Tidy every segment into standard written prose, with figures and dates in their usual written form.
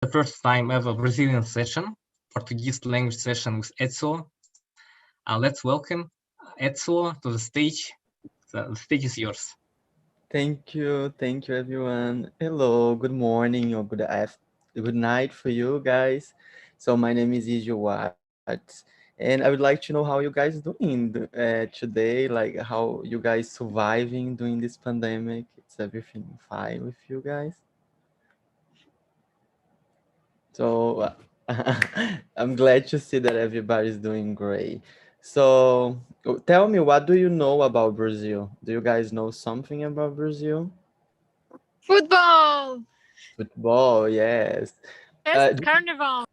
the first time ever Brazilian session, Portuguese language session with Ezio. Let's welcome Ezio to the stage. The stage is yours. Thank you everyone. Hello, good morning or good night for you guys. So my name is Ezio, and I would like to know how you guys doing today. Like how you guys surviving during this pandemic. It's everything fine with you guys? So I'm glad to see that everybody's doing great. So tell me, what do you know about Brazil? Do you guys know something about Brazil? Football! Football, yes. Yes, Uh, carnival!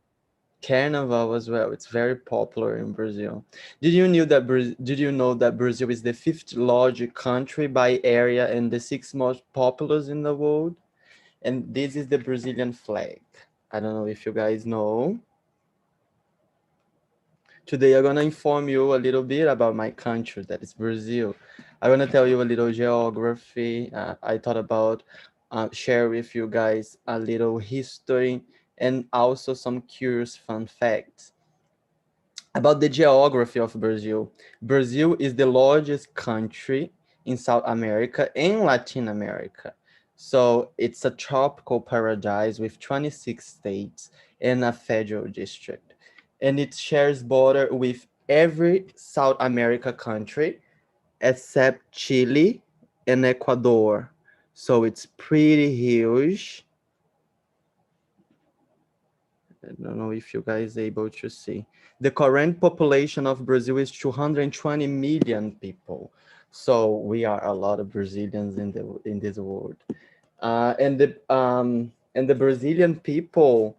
Carnival as well. It's very popular in Brazil. Did you know that Brazil is the fifth largest country by area and the sixth most populous in the world? And this is the Brazilian flag. I don't know if you guys know. Today I'm gonna inform you a little bit about my country, that is Brazil. I'm gonna tell you a little geography. I thought about share with you guys a little history and also some curious fun facts about the geography of Brazil. Brazil is the largest country in South America and Latin America. So it's a tropical paradise with 26 states and a federal district. And it shares border with every South America country except Chile and Ecuador. So it's pretty huge. I don't know if you guys are able to see. The current population of Brazil is 220 million people. So we are a lot of Brazilians in this world. And the Brazilian people,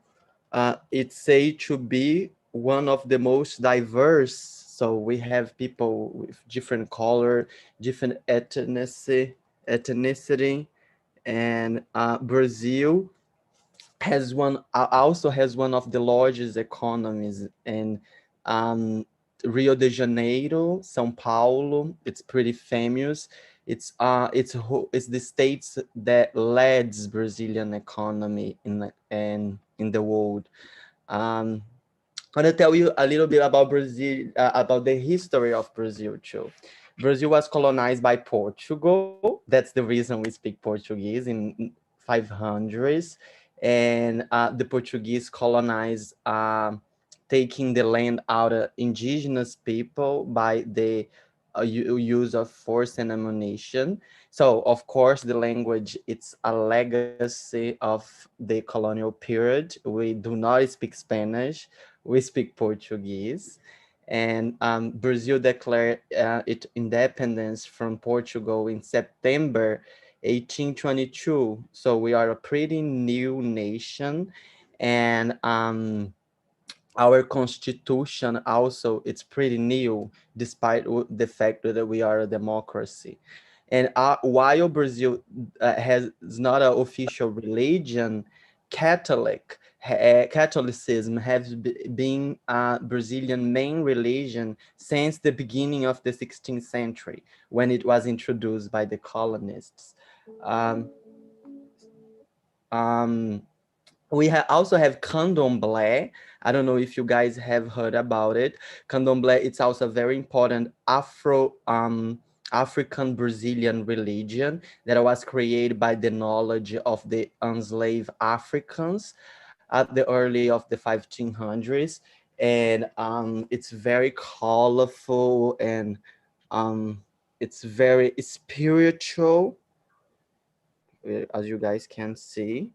it's said to be one of the most diverse. So we have people with different color, different ethnicity, and Brazil also has one of the largest economies in um, Rio de Janeiro, São Paulo. It's pretty famous. It's the states that leads Brazilian economy in the world. Um, I'm gonna tell you a little bit about Brazil, about the history of Brazil too. Brazil was colonized by Portugal. That's the reason we speak Portuguese in 500s, and the Portuguese colonized, taking the land out of indigenous people by the use of force and ammunition. So, of course, the language it's a legacy of the colonial period. We do not speak Spanish, we speak Portuguese. And Brazil declared its independence from Portugal in September 1822. So we are a pretty new nation. And our constitution also, it's pretty new, despite the fact that we are a democracy. And while Brazil has not an official religion, Catholicism has been Brazilian main religion since the beginning of the 16th century, when it was introduced by the colonists. Um, um, we also have candomblé. I don't know if you guys have heard about it. Candomblé, it's also a very important African Brazilian religion that was created by the knowledge of the enslaved Africans at the early of the 1500s. And it's very colorful, and um, it's very spiritual, as you guys can see.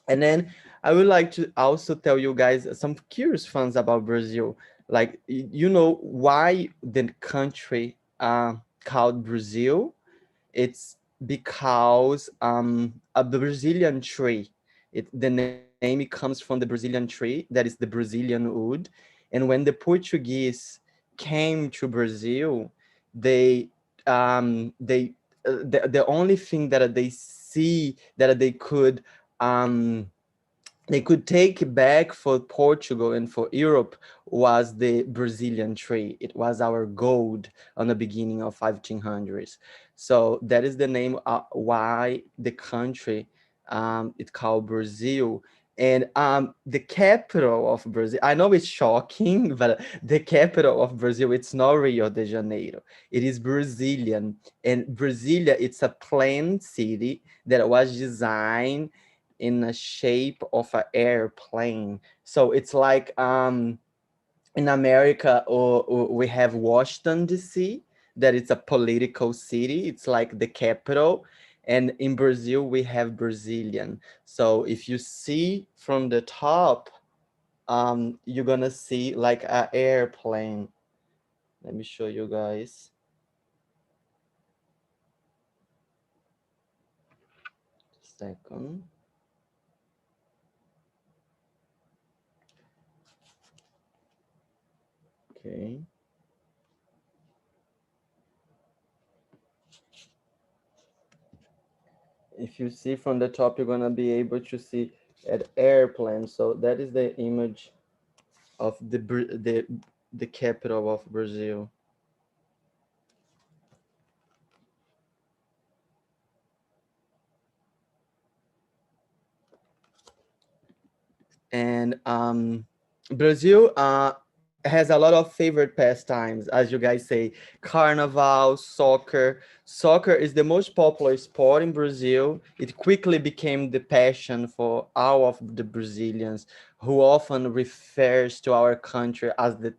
And then I would like to also tell you guys some curious facts about Brazil. Like, you know why the country called Brazil? It's because a Brazilian tree. The name comes from the Brazilian tree, that is the Brazilian wood. And when the Portuguese came to Brazil, they they the only thing that um, they could take back for Portugal and for Europe was the Brazilian tree. It was our gold on the beginning of 1500s. So that is the name why the country it's called Brazil. And the capital of Brazil, I know it's shocking, but the capital of Brazil, it's not Rio de Janeiro. It is Brazilian. And Brasilia, it's a planned city that was designed in a shape of an airplane. So it's like in America, or we have Washington, D.C., that it's a political city. It's like the capital. And in Brazil, we have Brazilian. So if you see from the top, you're gonna see like an airplane. Let me show you guys. Second. Okay. If you see from the top, you're gonna be able to see an airplane. So that is the image of the capital of Brazil. And Brazil has a lot of favorite pastimes, as you guys say: carnival, soccer. Soccer is the most popular sport in Brazil. It quickly became the passion for all of the Brazilians, who often refers to our country as the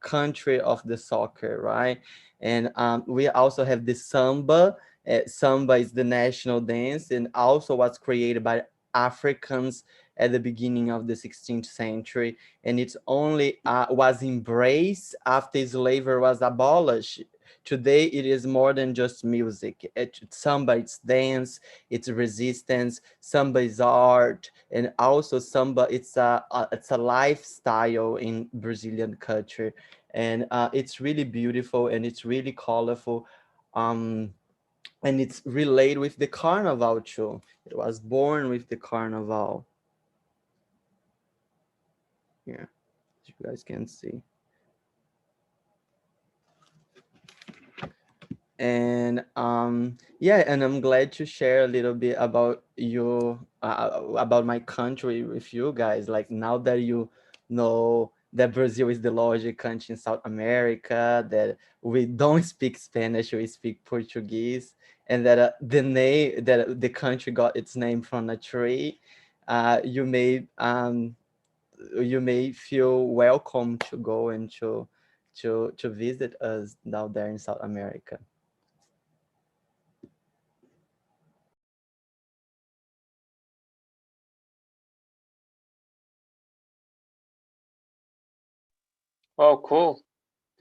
country of the soccer, right? And we also have the samba. Samba is the national dance and also was created by Africans at the beginning of the 16th century, and it's only was embraced after slavery was abolished. Today, it is more than just music. Samba, it's dance, it's resistance. Samba is art, and also samba, it's a lifestyle in Brazilian culture, and it's really beautiful and it's really colorful. And it's related with the carnival too. It was born with the carnival. Yeah, as you guys can see. And yeah, and I'm glad to share a little bit about you, about my country with you guys. Like, now that you know that Brazil is the largest country in South America, that we don't speak Spanish, we speak Portuguese, and that the name that the country got its name from a tree. You may feel welcome to go and to visit us down there in South America. Oh, cool.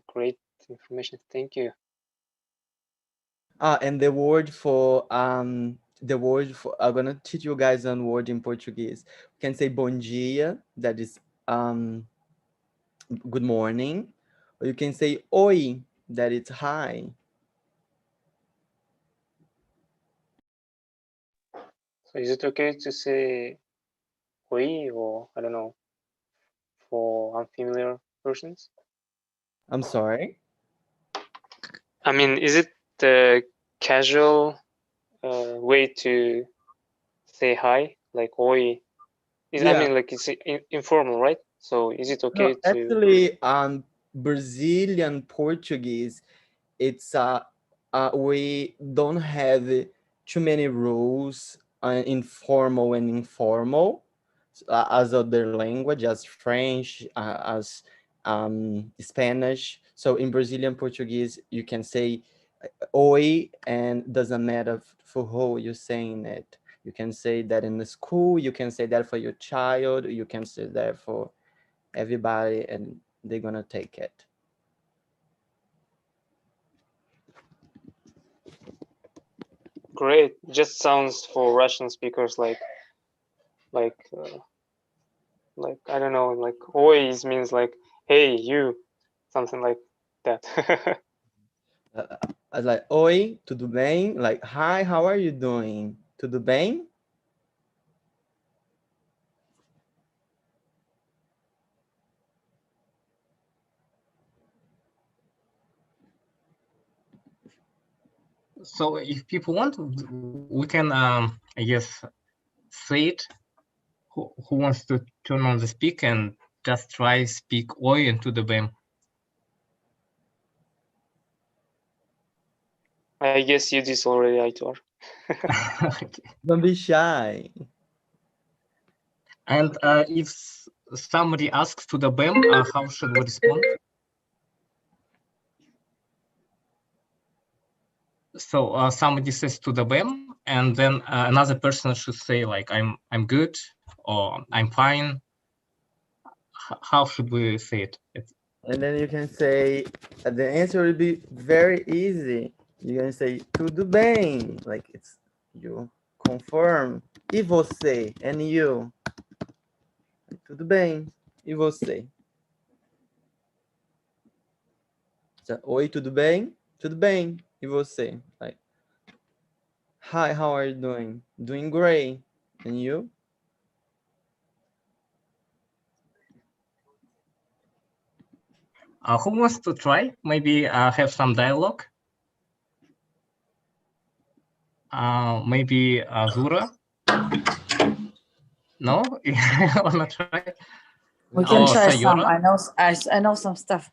Great information. Thank you. And the word for I'm gonna teach you guys one word in Portuguese. We can say bom dia, that is good morning, or you can say oi, that is hi. So is it okay to say oi, or I don't know, for unfamiliar persons? I'm sorry. I mean, is it the casual way to say hi, like oi? I Yeah. mean, like it's informal, right? So is it No, okay to? actually, Brazilian Portuguese, it's we don't have too many rules, informal and informal, as other language, as French, as Spanish. So in Brazilian Portuguese, you can say oi, and doesn't matter for who you're saying it. You can say that in the school, you can say that for your child, you can say that for everybody, and they're gonna take it. Great. Just sounds for Russian speakers like uh, like I don't know, like oi means like hey you, something like that. I was like, oi, tudo bem? Like, hi, how are you doing? Tudo bem? So if people want, we can, I guess, say it Who wants to turn on the speak and just try speak oi into the BEM? I guess you did already, Aitor. Okay. Don't be shy. And if somebody asks to the BEM, how should we respond? So somebody says to the BEM, and then another person should say like I'm good or I'm fine. How should we say it? And then you can say, the answer will be very easy. You're gonna say tudo bem, like it's you confirm. E você? And you? Tudo bem. E você? So, oi, tudo bem? Tudo bem. E você? Like, hi, how are you doing? Doing great. And you? Who wants to try? Maybe have some dialogue. Maybe Zura. No, you wanna try? We can try Sayora? some. I know some stuff.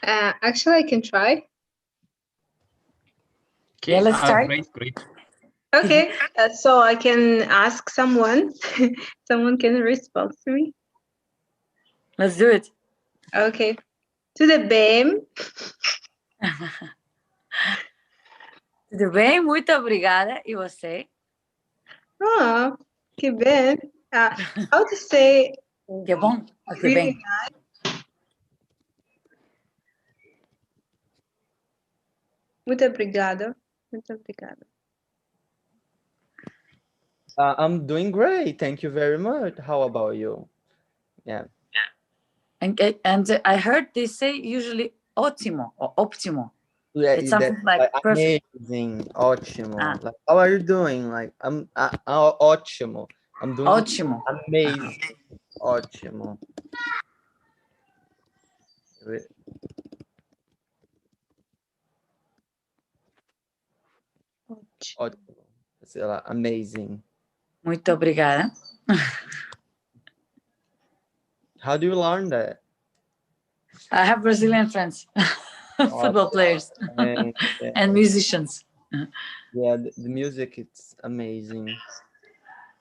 Actually, I can try. Okay, Yeah, let's start. Great. Okay, so I can ask someone. Someone can respond to me. Let's do it. Okay. Tudo bem? Tudo bem? Muito obrigada. E você? Ah, que bem. How to say Que bom? Oh, que really bem. muito obrigada. Muito obrigada. I'm doing great. Thank you very much. How about you? Yeah. And I heard they say usually ótimo or óptimo. Yeah, It's something like perfect. amazing, ótimo. Ah. Like, how are you doing? Like, I'm ótimo. I'm doing Ótimo. amazing, ótimo. Ótimo. It's amazing. Muito obrigada. How do you learn that? I have Brazilian friends, football players, and musicians. Yeah, the music, it's amazing.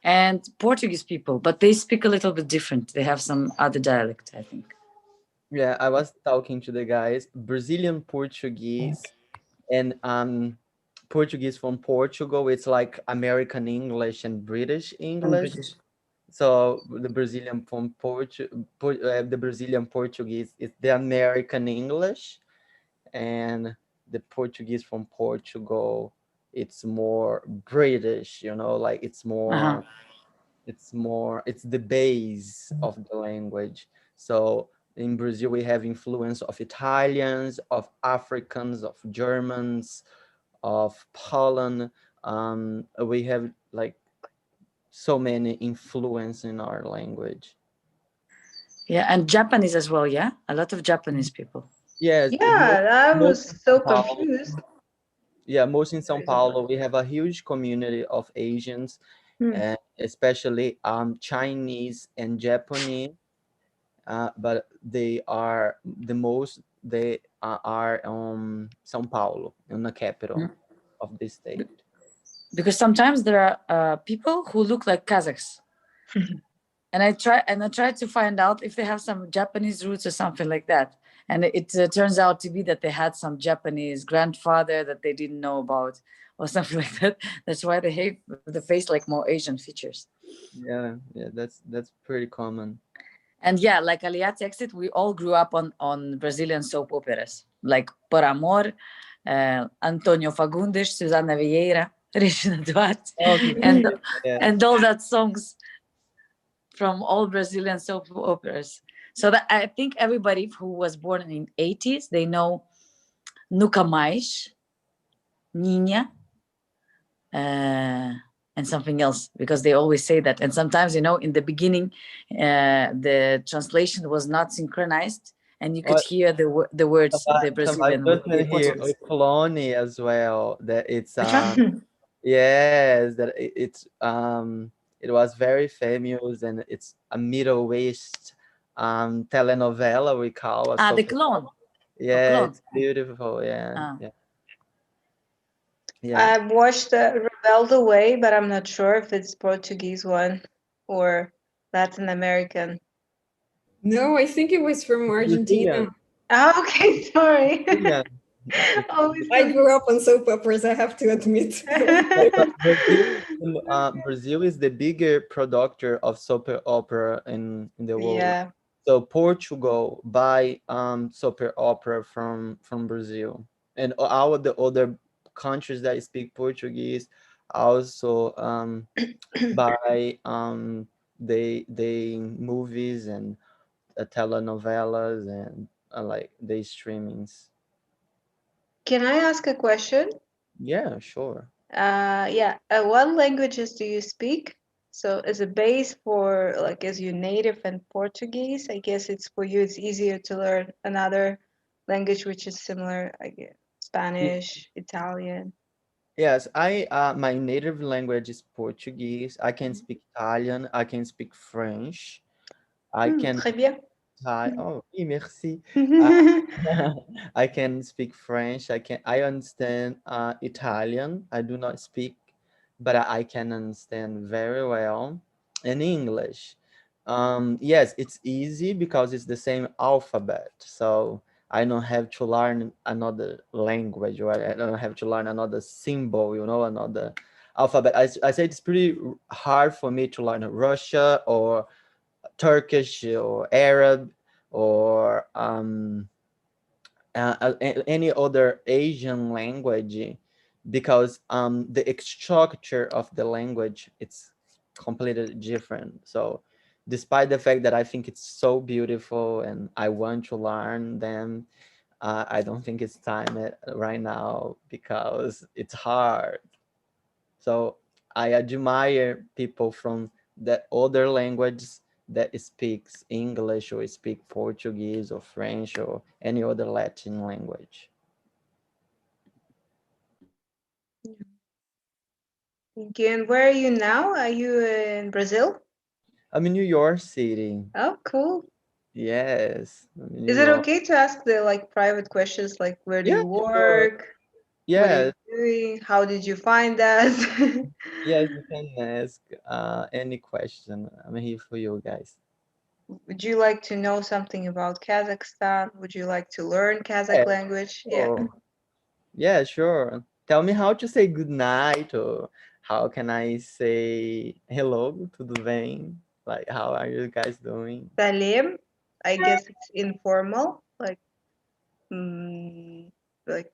And Portuguese people, but they speak a little bit different. They have some other dialect, I think. Yeah, I was talking to the guys, Brazilian Portuguese and Portuguese from Portugal. It's like American English and British English. So the Brazilian from the Brazilian Portuguese is the American English, and the Portuguese from Portugal, it's more British, you know, like it's more, it's the base of the language. So in Brazil, we have influence of Italians, of Africans, of Germans, of Poland. We have like so many influence in our language. Yeah, and Japanese as well. Yeah, a lot of Japanese people. Yes. Yeah, I was so confused. Yeah, most in São Paulo, we have a huge community of Asians, and especially Chinese and Japanese. But they are the most. They are São Paulo, in the capital of the state. Because sometimes there are people who look like Kazakhs. And I try to find out if they have some Japanese roots or something like that. And it turns out to be that they had some Japanese grandfather that they didn't know about or something like that. That's why they have the face like more Asian features. Yeah, that's pretty common. And yeah, like Alia texted, we all grew up on Brazilian soap operas, like Por Amor, Antonio Fagundes, Susana Vieira, Regina Duarte, and all that songs from all Brazilian soap operas. So that I think everybody who was born in 80s, they know Nunca Mais, Ninha, and something else, because they always say that. And sometimes, in the beginning, the translation was not synchronized, and you could hear the words, the Brazilian words. Here, clone as well. That it's yes, that it's It was very famous, and it's a Middle East telenovela we call a Ah, the soap. clone. Yeah, clone. it's beautiful. Yeah, Ah. yeah. I've watched Rebelde Way, but I'm not sure if it's Portuguese one or Latin American. No, I think it was from Argentina. Oh, okay, sorry. Yeah. Always I grew up on soap operas, I have to admit. Brazil is the bigger producer of soap opera in the world. Yeah. So Portugal buy soap opera from Brazil, and all of the other countries that speak Portuguese also buy they movies and telenovelas and like they streamings. Can I ask a question? Yeah, sure. Yeah. What languages do you speak? So as a base for like as your native and Portuguese, I guess it's for you it's easier to learn another language which is similar, I guess. Spanish, Italian. Yes, I my native language is Portuguese. I can speak Italian. I can speak French. I can Très bien. Oh, oui, merci. I can speak French. I understand Italian. I do not speak, but I can understand very well. And English. Yes, it's easy because it's the same alphabet. So I don't have to learn another language, or I don't have to learn another symbol, another alphabet. I say it's pretty hard for me to learn Russia or Turkish or Arab or any other Asian language, because the structure of the language it's completely different. So despite the fact that I think it's so beautiful and I want to learn them, I don't think it's time right now because it's hard. So I admire people from the other languages that speaks English or speak Portuguese or French or any other Latin language. Thank you. And where are you now? Are you in Brazil? I'm in New York City. Oh, cool. Yes. I'm in Is New it York. okay to ask the like private questions like where do Yeah, you sure. work? What are Yeah, you doing? How did you find us? yes, you can ask any question. I'm here for you guys. Would you like to know something about Kazakhstan? Would you like to learn Kazakh Yeah, language? Yeah. sure. Yeah, sure. Tell me how to say good night, or how can I say hello to the vein? Like, how are you guys doing? Salim, I guess it's informal. Like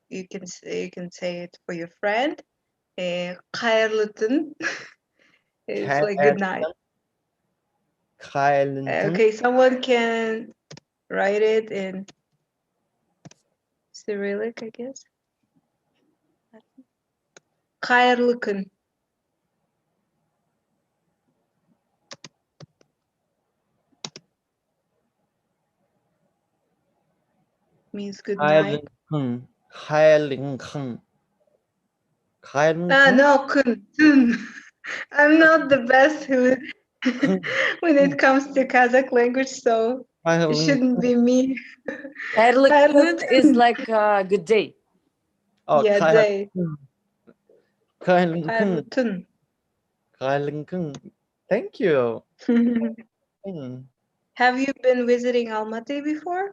you can say it for your friend. Hayırlı tün. It's like good night. Okay, someone can write it in Cyrillic, I guess. Hayırlı gün means good night. No, kun, tun. I'm not the best when it comes to Kazakh language, so it shouldn't be me. Hayırlı is like good day. Oh, Yeah, day. Hayırlı tun. Thank you. Have you been visiting Almaty before?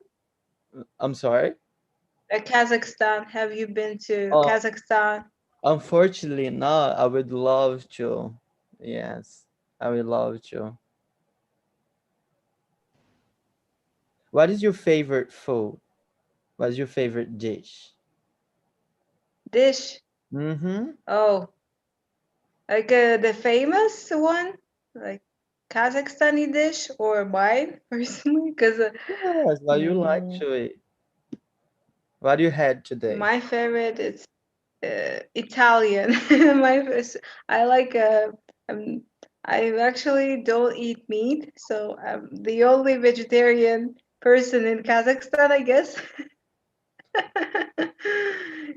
I'm sorry? Kazakhstan. Have you been to Oh. Kazakhstan? Unfortunately, not. I would love to. Yes, I would love to. What is your favorite food? What is your favorite dish? Dish. Mm-hmm. Oh, like the famous one, like Kazakhstani dish or mine personally? Because Yes, what you like to eat? What you had today? my favorite is Italian. I like I actually don't eat meat, so I'm the only vegetarian person in Kazakhstan, I guess.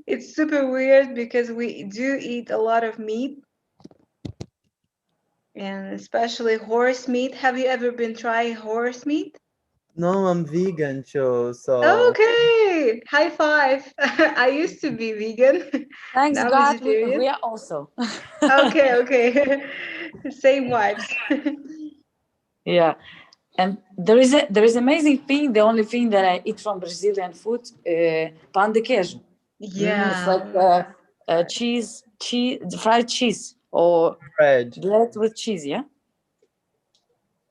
It's super weird because we do eat a lot of meat. and especially horse meat. Have you ever been trying horse meat? No, I'm vegan, Joe. So Okay, high five. I used to be vegan, Thanks now God, vegetarian. we are also. Okay. Same vibes. Yeah. And there is amazing thing. The only thing that I eat from Brazilian food, pão de queijo. Yeah. It's like cheese, fried cheese, or bread. bread with cheese. Yeah.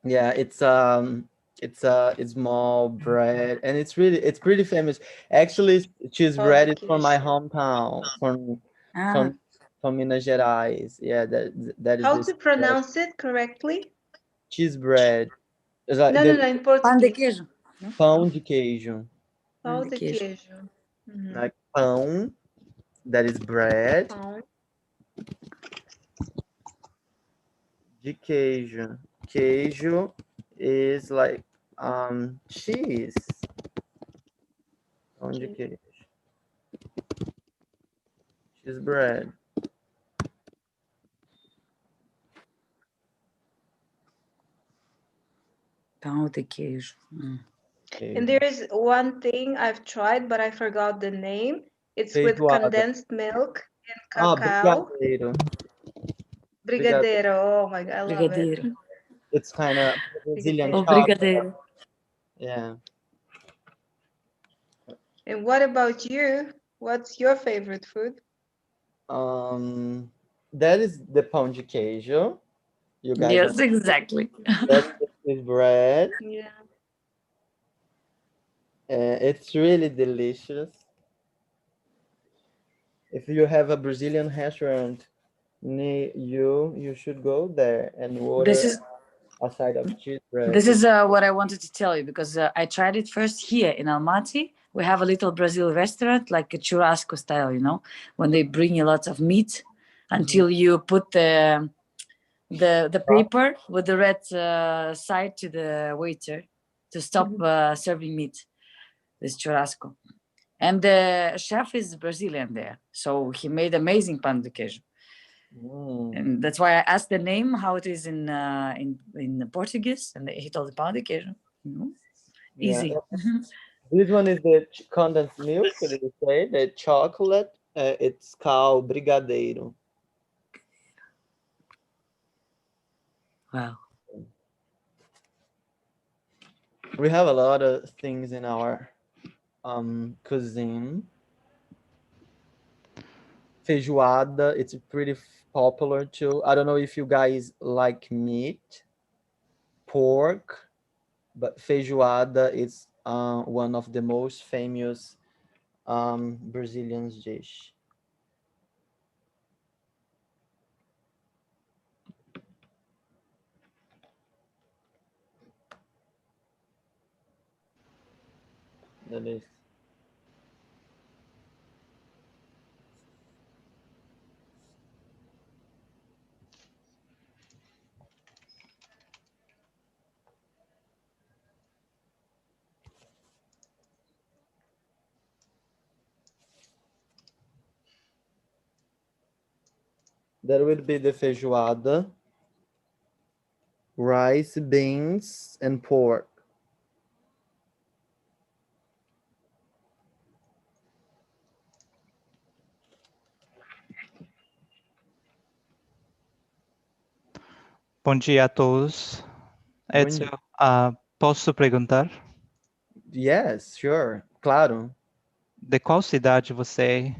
Yeah, it's a small bread, and it's pretty famous. Actually, cheese bread is from my hometown, Ah, from Minas Gerais. Yeah, that is How this to pronounce it correctly? cheese bread. It's like No, the in pão de Portuguese. queijo. pão de queijo, Pão de de queijo. queijo. Mhm. like pão, that is bread, Pão de queijo. Queijo is like cheese. Pão de de queijo. Cheese bread. Pão de queijo. And there is one thing I've tried, but I forgot the name. It's with Feijoada. condensed milk and Ah, cacao. brigadeiro. Brigadeiro. Oh my God, I love it. Brigadeiro. It's kind of Brazilian Ou chocolate. brigadeiro. Yeah. And what about you? What's your favorite food? That is the pão de queijo. You guys Yes, exactly. that's the bread. Yeah. It's really delicious. If you have a Brazilian restaurant near you, you should go there and order This is a side of cheese bread. This is what I wanted to tell you, because I tried it first here in Almaty. We have a little Brazil restaurant, like a churrasco style, when they bring you lots of meat until you put the paper with the red side to the waiter to stop serving meat. This churrasco. And the chef is Brazilian there, so he made amazing pão de queijo. And that's why I asked the name, how it is in Portuguese, and he told the pão de queijo. Easy. Yeah. This one is the condensed milk, what did you say? The chocolate. It's called brigadeiro. Wow. We have a lot of things in our cuisine. Feijoada, it's pretty popular too. I don't know if you guys like meat, pork, but feijoada is one of the most famous Brazilian dish. That is. That would be the feijoada, rice, beans, and pork. Bom dia a todos. Ezio, posso perguntar? Yes, sure, claro. De qual cidade você é?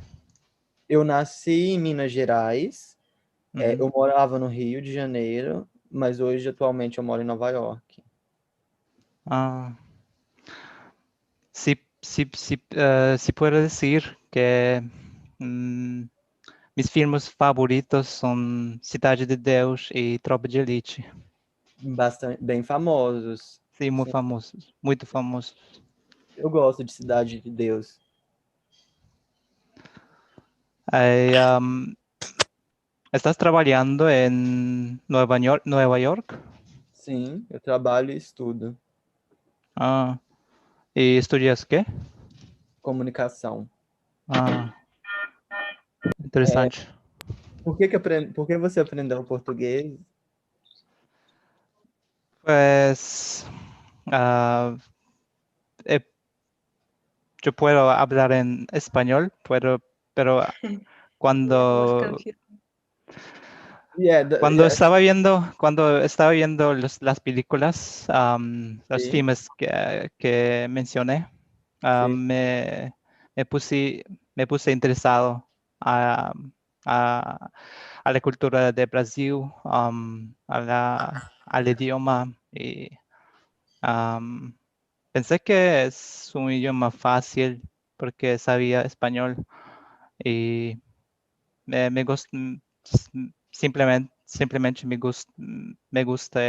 Eu nasci em Minas Gerais. Eu morava no Rio de Janeiro, mas hoje, atualmente, eu moro em Nova York. Se puedo decir que mis filmes favoritos são Cidade de Deus e Tropa de Elite. Bem famosos. Sim, muito famosos. Muito famosos. Eu gosto de Cidade de Deus. ¿Estás trabajando en Nueva York? Sim, eu trabalho e estudo. E estudias quê? Comunicação. Interessante. Por que você aprendeu português? Pues eh, yo puedo hablar en español, pero Yeah, I was cuando confused. Yeah, Cuando yeah, estaba viendo las películas, los sí, filmes que mencioné, sí, me puse interesado a, a- a la cultura de Brasil, al idioma, y pensé que es un idioma fácil porque sabía español y me gusta, simplemente me gusta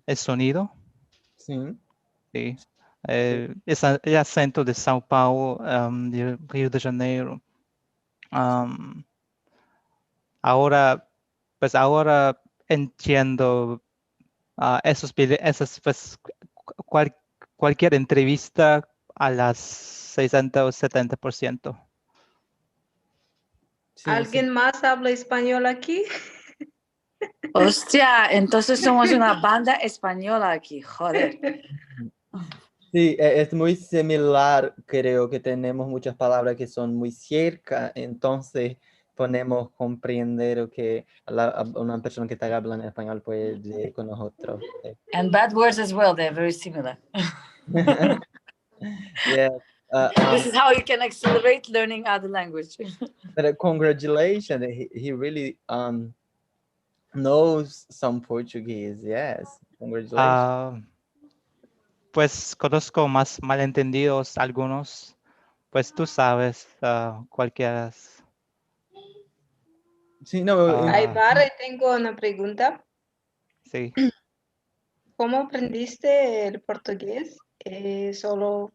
el sonido, sí. sí. Sí. El acento de São Paulo, de Río de Janeiro. Um, ahora, pues ahora entiendo pues, cual- cualquier entrevista a las 60 o 70%. Sí, sí. ¿Alguien más habla español aquí? Hostia, entonces somos una banda española aquí, joder. Sí, es muy similar, creo que tenemos muchas palabras que son muy cerca, entonces podemos comprender que una persona que está hablando español puede decir con nosotros. And bad words as well, they're very similar. Yeah, This is how you can accelerate learning other language. but congratulations, he really knows some Portuguese. Yes, congratulations. Ah, pues conozco más malentendidos algunos, pues tú sabes, cualquiera. Sí, no, Aymar, tengo una pregunta. Sí. ¿Cómo aprendiste el portugués? ¿Solo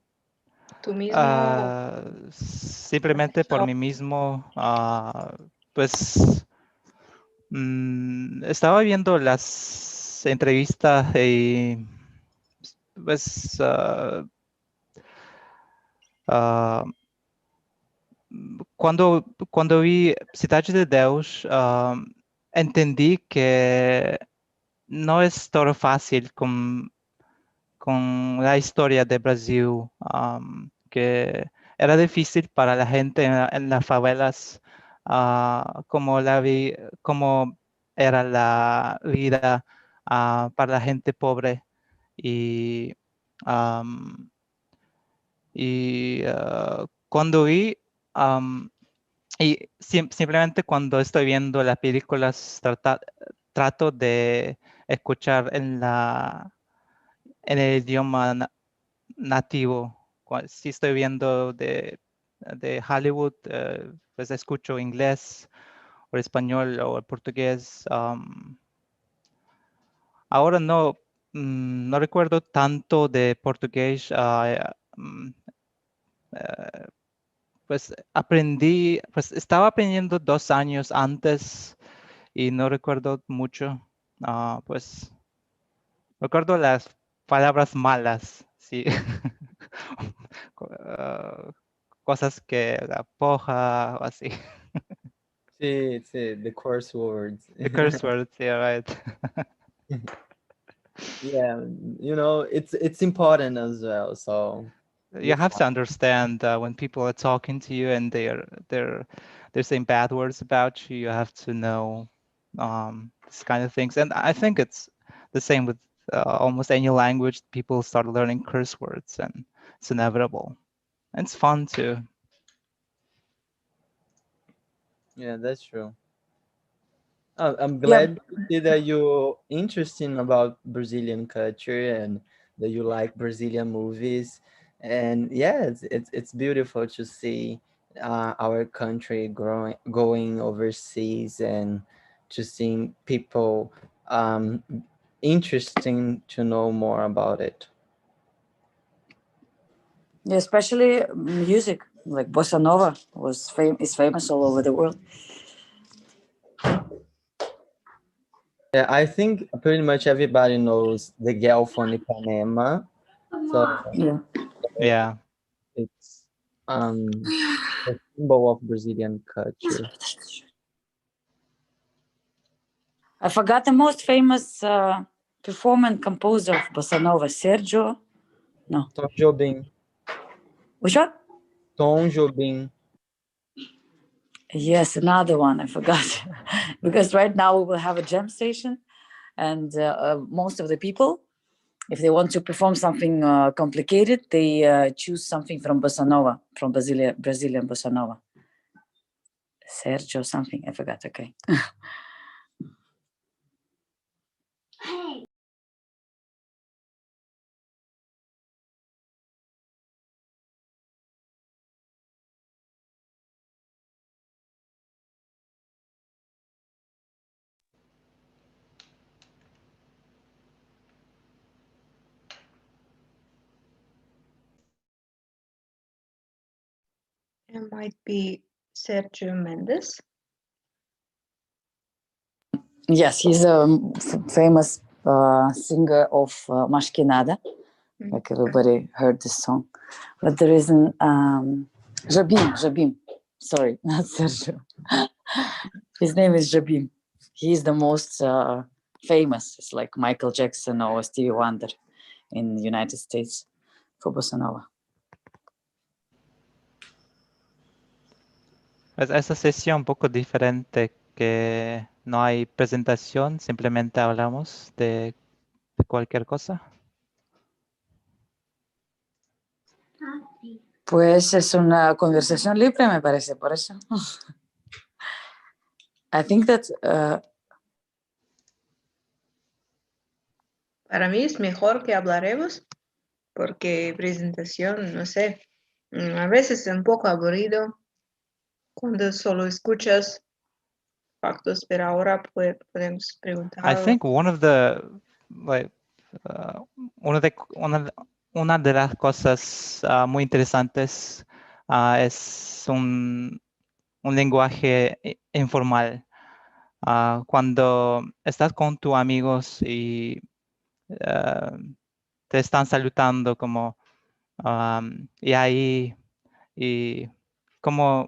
tú mismo? Simplemente por mí mismo, pues estaba viendo las entrevistas y pues ah, cuando vi Cidade de Deus, entendí que no es todo fácil con la historia de Brasil, que era difícil para la gente en las favelas, cómo era la vida para la gente pobre y, um, cuando vi simplemente cuando estoy viendo las películas trato de escuchar en el idioma nativo. Si estoy viendo de Hollywood, pues escucho inglés o español o portugués. Ahora no recuerdo tanto de portugués. Pues pues estaba aprendiendo 2 años antes y no recuerdo mucho. Pues recuerdo las palabras malas, sí. Ah, cosas que la poja o así. sí, sí, the course words. The curse words, yeah, right. Yeah, it's important as well. So You you're have to fine. understand when people are talking to you and they're saying bad words about you. You have to know this kind of things, and I think it's the same with almost any language. People start learning curse words, and it's inevitable. And it's fun too. Yeah, that's true. I'm Yeah. glad to see that you're interested about Brazilian culture and that you like Brazilian movies. And yeah, it's beautiful to see our country growing, going overseas, and to seeing people interesting to know more about it. Yeah, especially music, like bossa nova is famous all over the world. Yeah, I think pretty much everybody knows the girl from Ipanema. So Yeah. Yeah. it's a symbol of Brazilian culture. I forgot the most famous performer and composer of bossa nova, Sergio. No. Tom Jobim. Which one? Tom Jobim. Yes, another one. I forgot. Because right now we will have a jam station, and most of the people, if they want to perform something complicated, they choose something from bossa nova, from Brazilian bossa nova. Sergio something, I forgot. Okay. It might be Sergio Mendes. Yes, he's a famous singer of Mashkinada. Like everybody heard this song. But there isn't Jabim. Sorry, not Sergio. His name is Jabim. He's the most famous. It's like Michael Jackson or Stevie Wonder in the United States for bossa nova. Pues esa sesión un poco diferente, que no hay presentación, simplemente hablamos de cualquier cosa. Pues es una conversación libre, me parece, por eso. I think that Para mí es mejor que hablaremos, porque presentación, no sé, a veces es un poco aburrido cuando solo escuchas factos, pero ahora podemos preguntar. I think one of the like una de las cosas muy interesantes es un lenguaje informal. Cuando estás con tus amigos y te están saludando como y ahí y cómo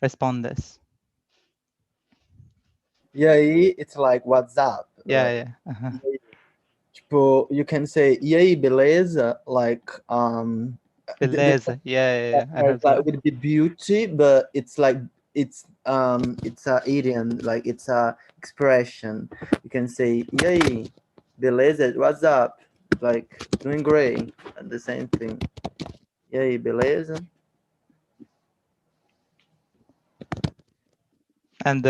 respondes. E aí, it's like WhatsApp. Yeah, like, yeah. Tipo, you can say, e aí, beleza? Like, Beleza. Yeah. I heard like that. with the beauty, but it's like it's a idiom, like it's a expression. You can say, e aí, beleza? What's up? Like doing great. The same thing. E aí, beleza? And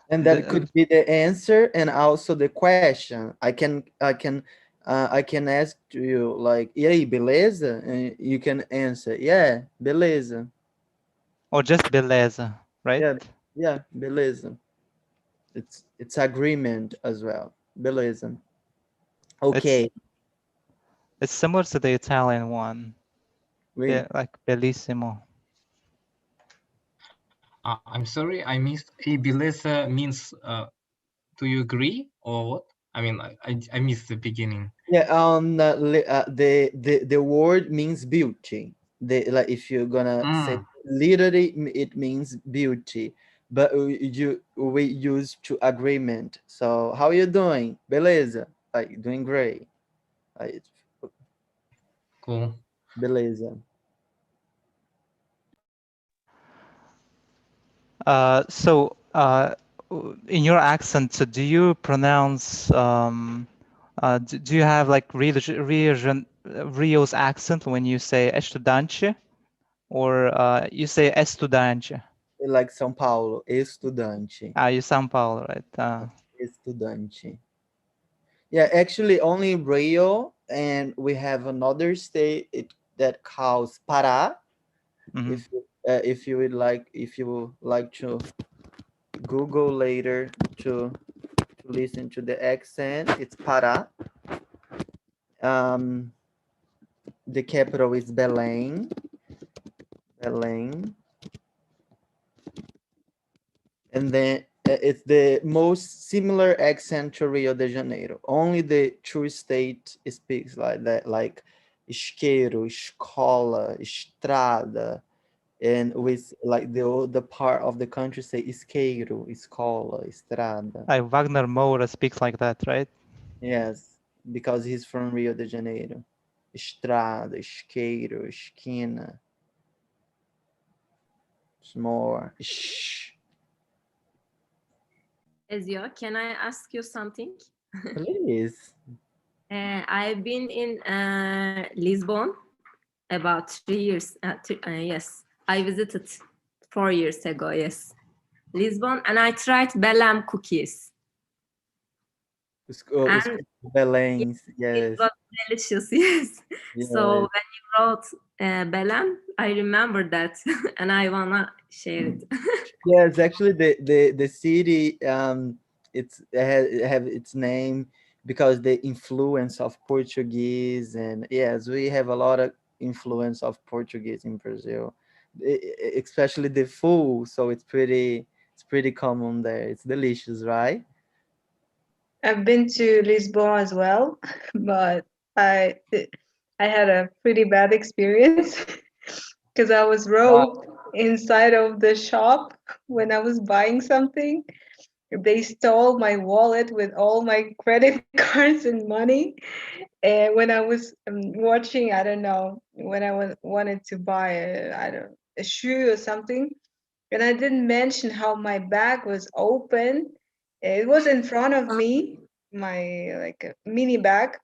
and that could be the answer and also the question. I can ask you like, e aí, beleza? And you can answer, yeah, beleza. or just beleza, right? Yeah, beleza. It's agreement as well. Beleza. Okay. It's similar to the Italian one. Yeah, like bellissimo. I'm sorry, I missed. E beleza means do you agree or what? I mean, I missed the beginning. Yeah, the word means beauty. Like if you're gonna say literally, it means beauty. But we use to agreement. So how you doing? Beleza. Like doing great. Like, cool. Beleza. So in your accent, so do you pronounce do you have like Rio's accent when you say estudante, or you say estudante? Like São Paulo, estudante. You São Paulo, right? Estudante. Yeah, actually only Rio, and we have another state that calls Pará. If you would like to Google later to listen to the accent, it's Pará. The capital is Belém. And then it's the most similar accent to Rio de Janeiro. Only the true state speaks like that, like isqueiro, escola, estrada, and with like the part of the country say isqueiro, escola, estrada. Like Wagner Moura speaks like that, right? Yes, because he's from Rio de Janeiro. Estrada, isqueiro, esquina, more. Shh. Ezio, can I ask you something? Please. I've been in Lisbon about 3 years. Yes, I visited 4 years ago. Yes, Lisbon, and I tried Belém cookies. Os And Beléns, it yes. was delicious. Yes. Yes. So when you wrote Belém, I remember that, and I wanna share it. Yes, actually, the city it have its name because the influence of Portuguese, and yes, we have a lot of influence of Portuguese in Brazil, especially the food. So it's pretty common there. It's delicious, right? I've been to Lisbon as well, but I I had a pretty bad experience because I was robbed inside of the shop when I was buying something. They stole my wallet with all my credit cards and money. And when I was watching, I don't know, when wanted to buy a shoe or something, and I didn't mention how my bag was open. It was in front of me, my like a mini bag.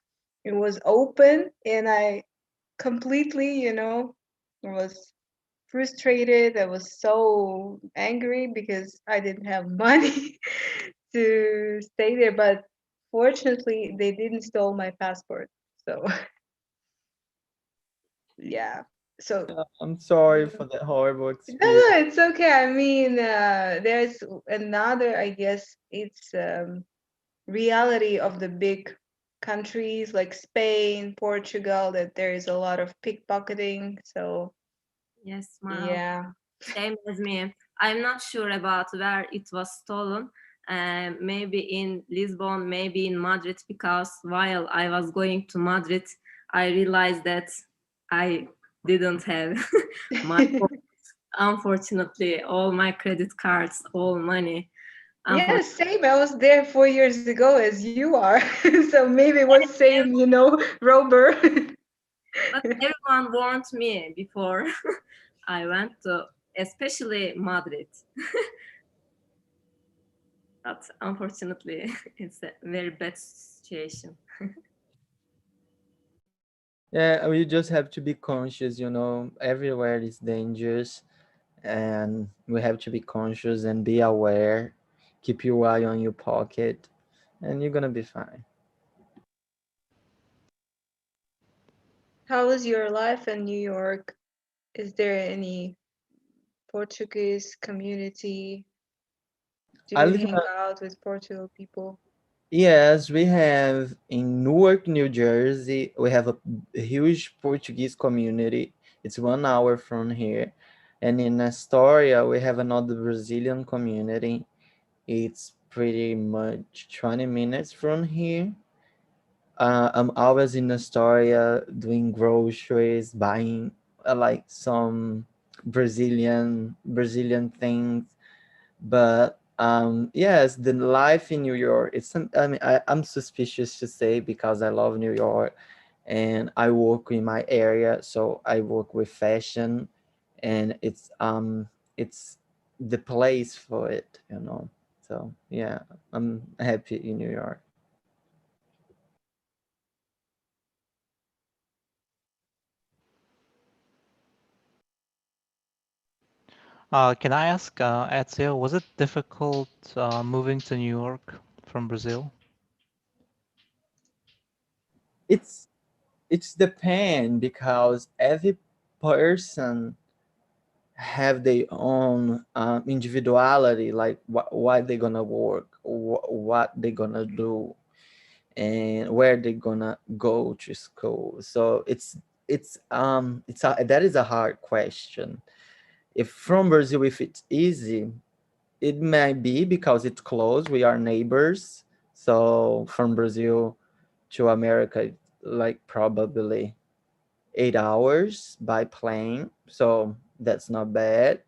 It was open, and I completely, was frustrated. I was so angry because I didn't have money to stay there. But fortunately, they didn't steal my passport. So yeah. So I'm sorry for that horrible no, experience. it's okay. I mean, there's another. I guess it's reality of the big countries like Spain, Portugal. That there is a lot of pickpocketing. So Yes, wow. yeah. Same as me. I'm not sure about where it was stolen. Maybe in Lisbon, maybe in Madrid, because while I was going to Madrid, I realized that I didn't have my unfortunately all my credit cards, all money. Yeah, same. I was there 4 years ago as you are. So maybe it was same, Robert. But everyone warned me before I went to, especially Madrid. But unfortunately, it's a very bad situation. Yeah, we just have to be conscious, everywhere is dangerous, and we have to be conscious and be aware. Keep your eye on your pocket, and you're gonna be fine. How was your life in New York? Is there any Portuguese community? Do I you live hang out with Portugal people? Yes, we have in Newark, New Jersey, we have a huge Portuguese community. It's 1 hour from here. And in Astoria, we have another Brazilian community. It's pretty much 20 minutes from here. I'm always in Astoria doing groceries, buying like some Brazilian things. But yes, the life in New York, I mean, I'm suspicious to say because I love New York and I work in my area, so I work with fashion, and it's the place for it. So yeah, I'm happy in New York. Can I ask, Ezio, was it difficult moving to New York from Brazil? It's it's depend because every person have their own individuality, like what they're gonna work, what they're gonna do, and where they're gonna go to school. So that is a hard question. If from Brazil, if it's easy, it might be because it's close, we are neighbors. So from Brazil to America, like probably 8 hours by plane. So That's not bad.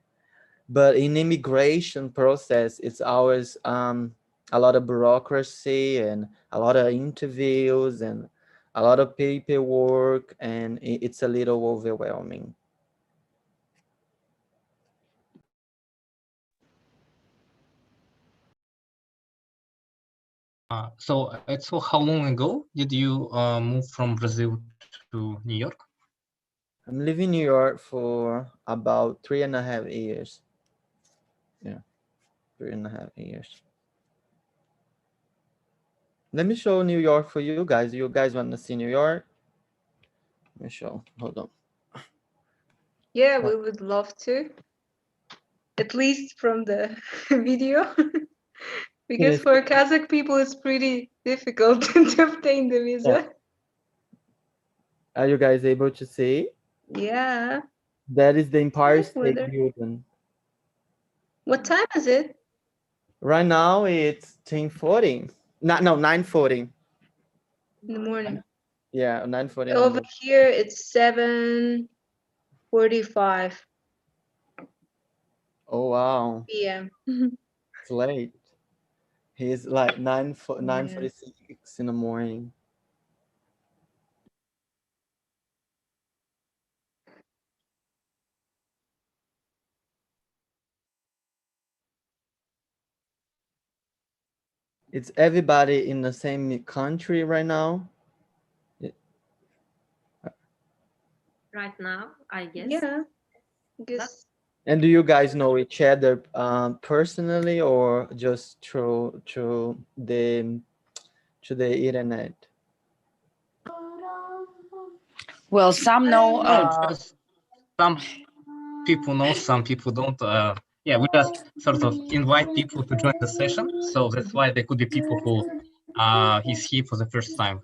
But in immigration process, it's always a lot of bureaucracy and a lot of interviews and a lot of paperwork, and it's a little overwhelming. So how long ago did you move from Brazil to New York? I'm living in New York for about 3.5 years. Yeah, 3.5 years. Let me show New York for you guys. You guys want to see New York? Let me show. Hold on. Yeah, we would love to. At least from the video. Because for Kazakh people, it's pretty difficult to obtain the visa. Yeah. Are you guys able to see? Yeah. That is the Empire Nice State weather. Building. What time is it? Right now it's 10:40. No, 9:40. In the morning. Yeah, 9:40. Over here, it's 7:45 Oh wow, p.m. it's late. He's like 9:46 in the morning. It's everybody in the same country right now. Right now, I guess. Yeah. I guess. And do you guys know each other personally or just through the internet? Well, some know. Just some people know, some people don't. Yeah, we just sort of invite people to join the session, so that's why there could be people who is here for the first time.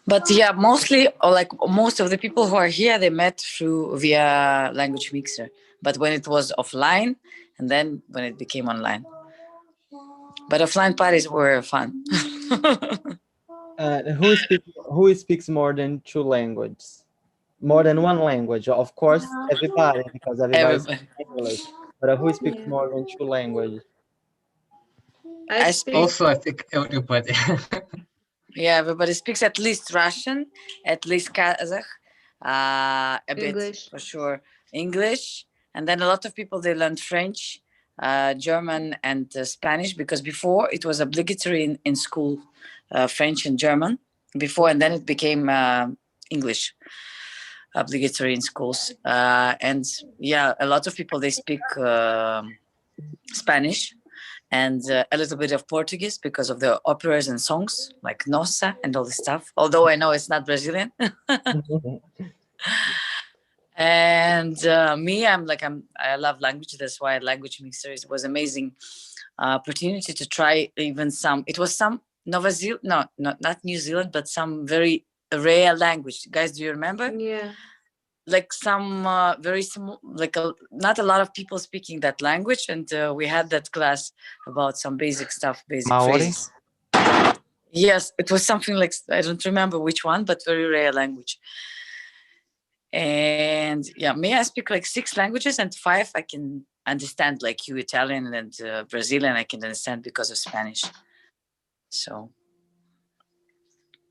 But yeah, mostly, or like most of the people who are here, they met through via language mixer. But when it was offline, and then when it became online. But offline parties were fun. Who speaks more than two languages? More than one language? Of course, everybody, because everybody speaks English. But who speaks more than two languages? I speak. Also, I think everybody. Yeah, everybody speaks at least Russian, at least Kazakh, a English. bit for sure English, and then a lot of people they learned French, German, and Spanish because before it was obligatory in school, French and German before, and then it became English obligatory in schools. And yeah, a lot of people they speak Spanish and a little bit of Portuguese because of the operas and songs like Nossa and all this stuff. Although I know it's not Brazilian. And me, I love language. That's why language mixers was amazing opportunity to try even some. It was some Nova Zealand, no, not New Zealand, but some very rare language. Guys, do you remember? Yeah. Like some very small, like not a lot of people speaking that language, and we had that class about some basic stuff, basic Maori? phrases. Yes, it was something like I don't remember which one, but very rare language. And yeah, me I speak like 6 languages, and 5 I can understand, like you Italian and Brazilian I can understand because of Spanish. So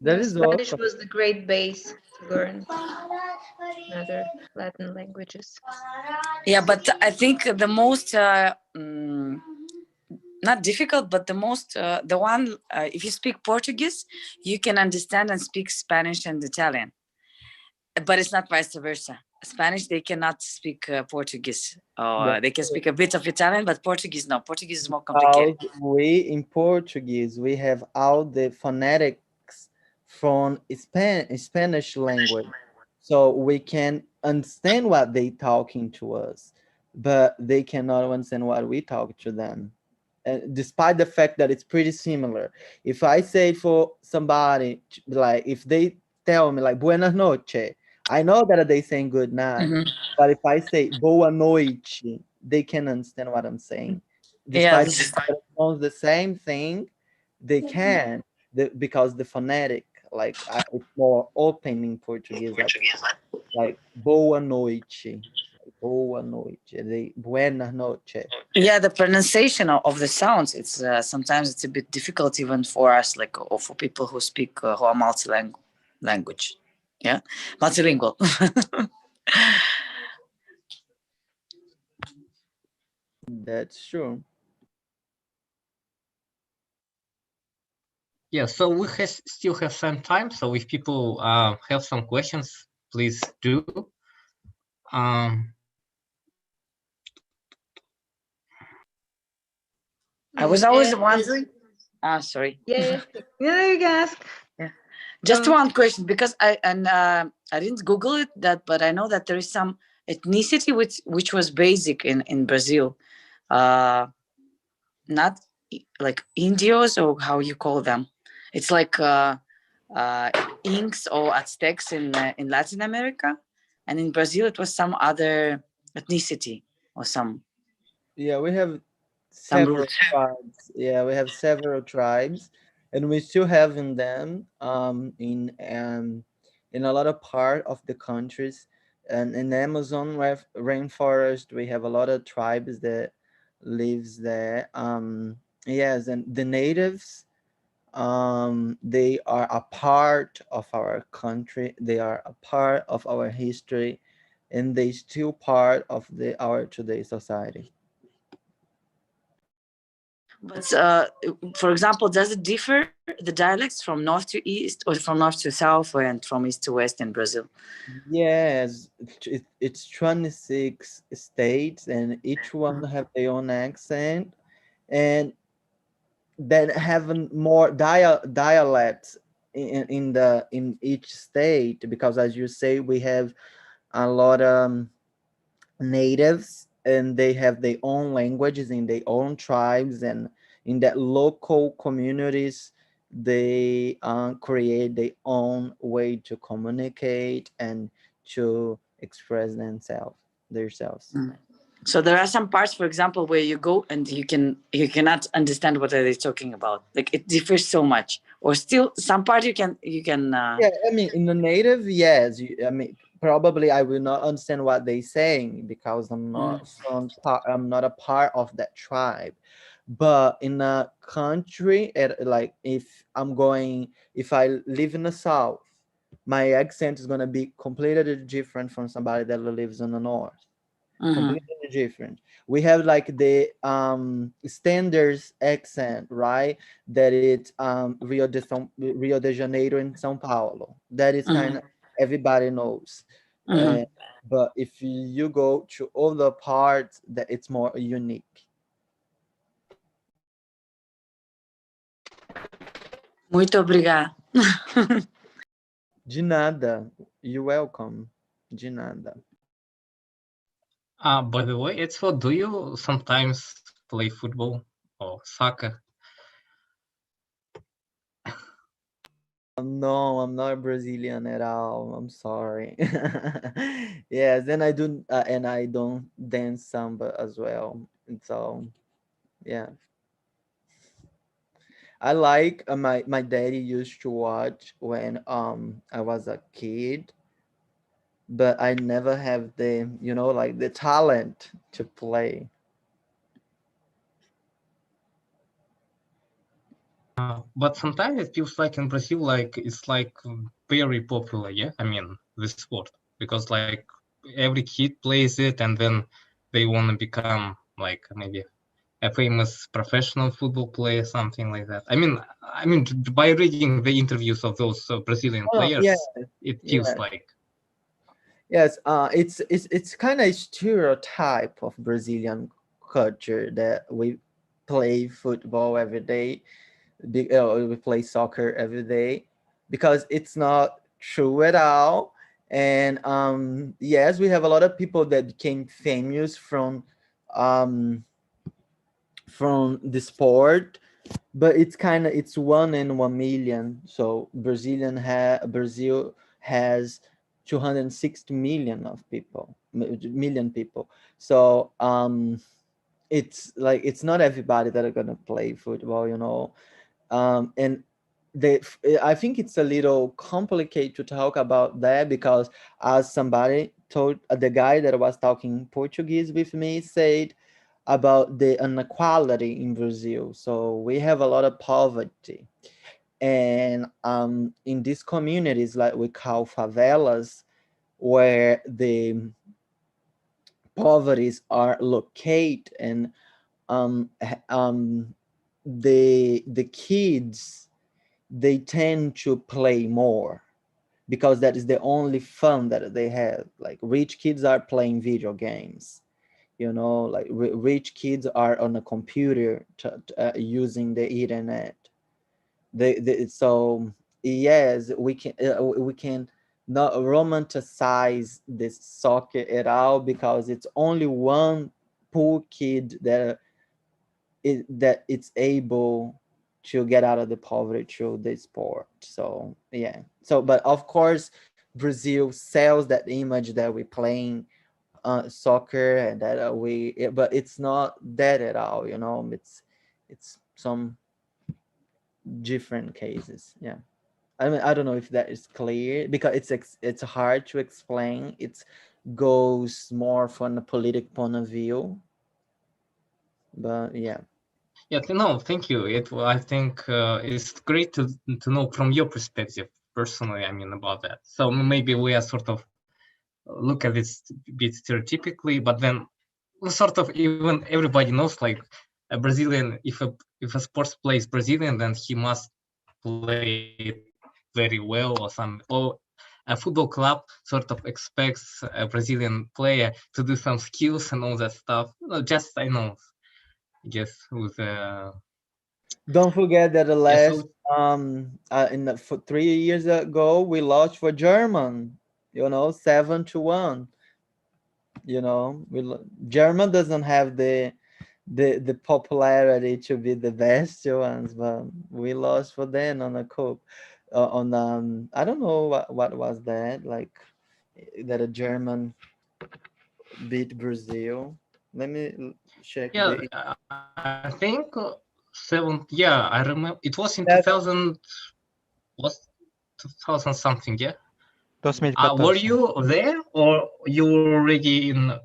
that is Spanish awesome. was the great base to learn other Latin languages. yeah, but I think the most not difficult, but the most the one if you speak Portuguese you can understand and speak Spanish and Italian, but it's not vice versa. Spanish they cannot speak Portuguese, or they can speak a bit of Italian, but Portuguese no. Portuguese is more complicated. We in Portuguese we have all the phonetics from Spanish language, so we can understand what they talking to us, but they cannot understand what we talk to them. And despite the fact that it's pretty similar, if I say for somebody, like if they tell me like buenas noches, I know that they saying good night. But if I say boa noite, they can understand what I'm saying. Despite the same thing, they can because the phonetic it's more open in Portuguese, like boa noite, boa noite, buenas noches. Yeah, the pronunciation of the sounds, it's sometimes it's a bit difficult even for us, like, or for people who speak who are language. Yeah, multilingual. That's true. Yeah, so we still have some time. So if people have some questions, please do. I was always wondering. Sorry. Yeah, yeah, you can ask. Yeah. Just one question, because I didn't Google it, but I know that there is some ethnicity which was basic in Brazil, not like Indios, or how you call them. It's like Inks or Aztecs in Latin America, and in Brazil it was some other ethnicity or some. Yeah, we have Some several roots. tribes. Yeah, we have several tribes, and we still having them in a lot of part of the countries. And in the Amazon rainforest, we have a lot of tribes that lives there. Yes, and the natives, they are a part of our country. They are a part of our history, and they still part of our today society. But for example, does it differ the dialects from north to east, or from north to south, and from east to west in Brazil? Yes, it's 26 states, and each one have their own accent, and then having more dialects in each state, because as you say, we have a lot of natives, and they have their own languages in their own tribes, and in that local communities they create their own way to communicate and to express themselves. So there are some parts, for example, where you go and you cannot understand what are they talking about. Like, it differs so much. Or still some part you can. Yeah, I mean, in the native, yes. I mean, probably I will not understand what they're saying because I'm not a part of that tribe. But in a country, like if I live in the south, my accent is gonna be completely different from somebody that lives in the north. Completely different. We have like the standards accent, right? That it's Rio de Janeiro and São Paulo. That is kind of everybody knows. But if you go to other parts, that it's more unique. Muito obrigada. De nada. You're welcome. De nada. By the way, Ezio, do you sometimes play football or soccer? No, I'm not Brazilian at all. I'm sorry. Yes, and I don't dance samba as well. And so, yeah, I like my daddy used to watch when I was a kid, but I never have like the talent to play. But sometimes it feels like in Brazil, like it's like very popular. Yeah, I mean this sport, because like every kid plays it, and then they want to become like maybe a famous professional football player, something like that. I mean, by reading the interviews of those Brazilian Oh, players, yeah, it yeah. feels like. Yes, it's kind of stereotype of Brazilian culture that we play football every day. We play soccer every day, because it's not true at all. And yes, we have a lot of people that became famous um, from the sport, but it's 1 in 1 million. So Brazil has 260 million people. So it's like it's not everybody that are gonna play football, and I think it's a little complicated to talk about that, because as somebody told, the guy that was talking Portuguese with me said about the inequality in Brazil. So we have a lot of poverty, and in these communities, like we call favelas, where the poverties are located, and the kids, they tend to play more, because that is the only fun that they have. Like rich kids are playing video games, like rich kids are on a computer using the internet. So yes, we can not romanticize this soccer at all, because it's only one poor kid that it's able to get out of the poverty through the sport. So yeah. So but of course Brazil sells that image that we're playing soccer, and that but it's not that at all. It's some different cases. Yeah. I mean, I don't know if that is clear, because it's hard to explain. It goes more from a political point of view, but yeah. Yeah, no, thank you. I think it's great to know from your perspective personally. I mean, about that. So maybe we are sort of look at this a bit stereotypically, but then sort of even everybody knows, like a Brazilian, if a sports player is Brazilian, then he must play it very well, or a football club sort of expects a Brazilian player to do some skills and all that stuff. Just I know, I guess with Don't forget that the yeah, last for 3 years ago we lost for German, 7-1. German doesn't have the popularity to be the best ones, but we lost for them on a cup. On I don't know what was that, like that a German beat Brazil. Let me check yeah, I think 7. Yeah, I remember it was in 2000. Was 2000 something? Yeah. Were 2014. you there, or you were already in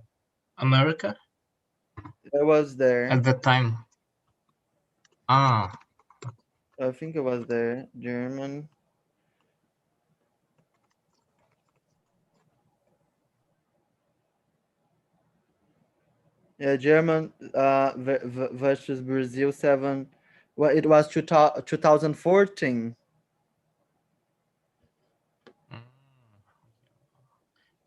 America I was there. at that time? Ah, I think I was there. German. Yeah, German versus Brazil 7. Well, it was 2014. mm.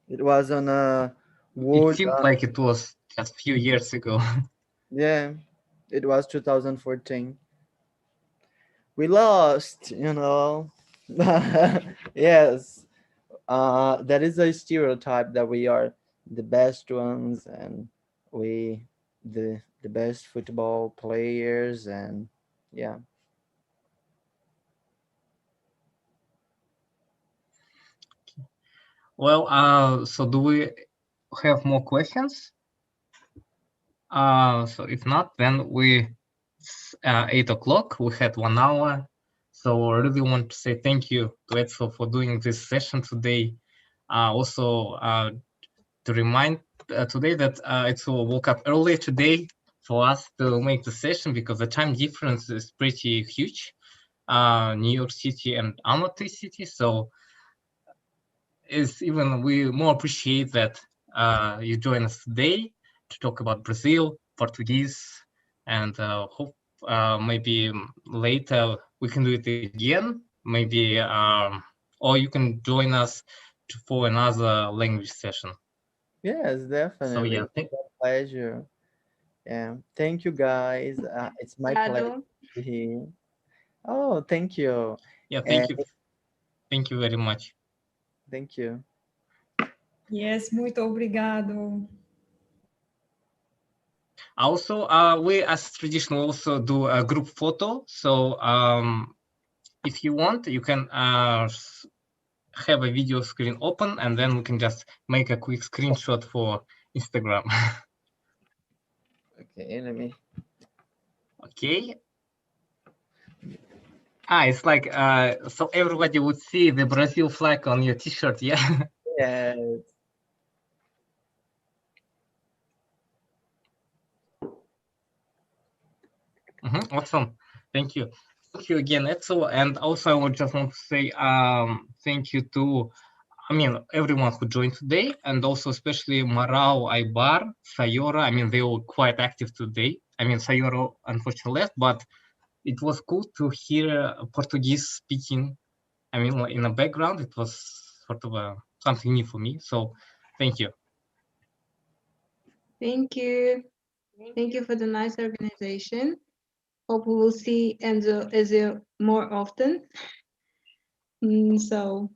It was on a It wood. seemed like it was just a few years ago. Yeah, it was 2014. We lost, Yes, that is a stereotype that we are the best ones, and we the best football players, and yeah. Well, so do we have more questions? So if not, then it's 8 o'clock. We had 1 hour. So I really want to say thank you to Ezio for doing this session today. Also, to remind today that Ezio woke up early today for us to make the session, because the time difference is pretty huge. New York City and Almaty City. So we more appreciate that you join us today to talk about Brazil, Portuguese, and hope maybe later we can do it again. Maybe or you can join us for another language session. Yes, definitely. So yeah, It's a pleasure. Yeah, thank you guys. It's my pleasure Obrigado. to be here. Oh, thank you. yeah, And thank you very much. thank you. Yes, muito obrigado. Also, we as traditional also do a group photo. So if you want, you can have a video screen open, and then we can just make a quick screenshot for Instagram. Okay, let me. Okay. It's like so everybody would see the Brazil flag on your T-shirt, yeah. Yes. Awesome. Thank you. Thank you again, Ezio. And also, I would just want to say thank you to, everyone who joined today, and also especially Marau, Aibar, Sayora. They were quite active today. Sayora unfortunately left, but it was cool to hear Portuguese speaking. In the background, it was sort of something new for me. So, thank you. Thank you. Thank you for the nice organization. Hope we will see Ezio more often. So,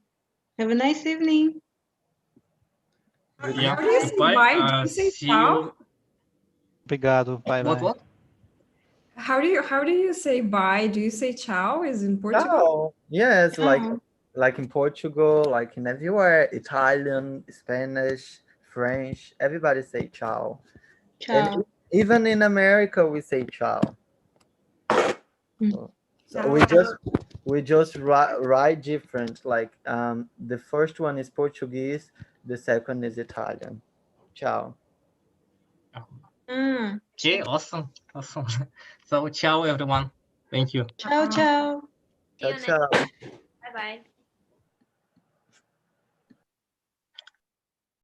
have a nice evening. Yeah. How do you say Goodbye. bye? Do you say See ciao? you. Obrigado. Bye bye. What? How do you say bye? Do you say ciao? Is in Portugal? Ciao. Yes, Ciao. like in Portugal, like in everywhere, Italian, Spanish, French, everybody say ciao. And Ciao. even in America, we say ciao. So Ciao. we just write different. Like the first one is Portuguese, the second is Italian. Ciao. Okay, awesome. So, ciao, everyone. Thank you. Ciao, ciao. Ciao, ciao. Bye bye.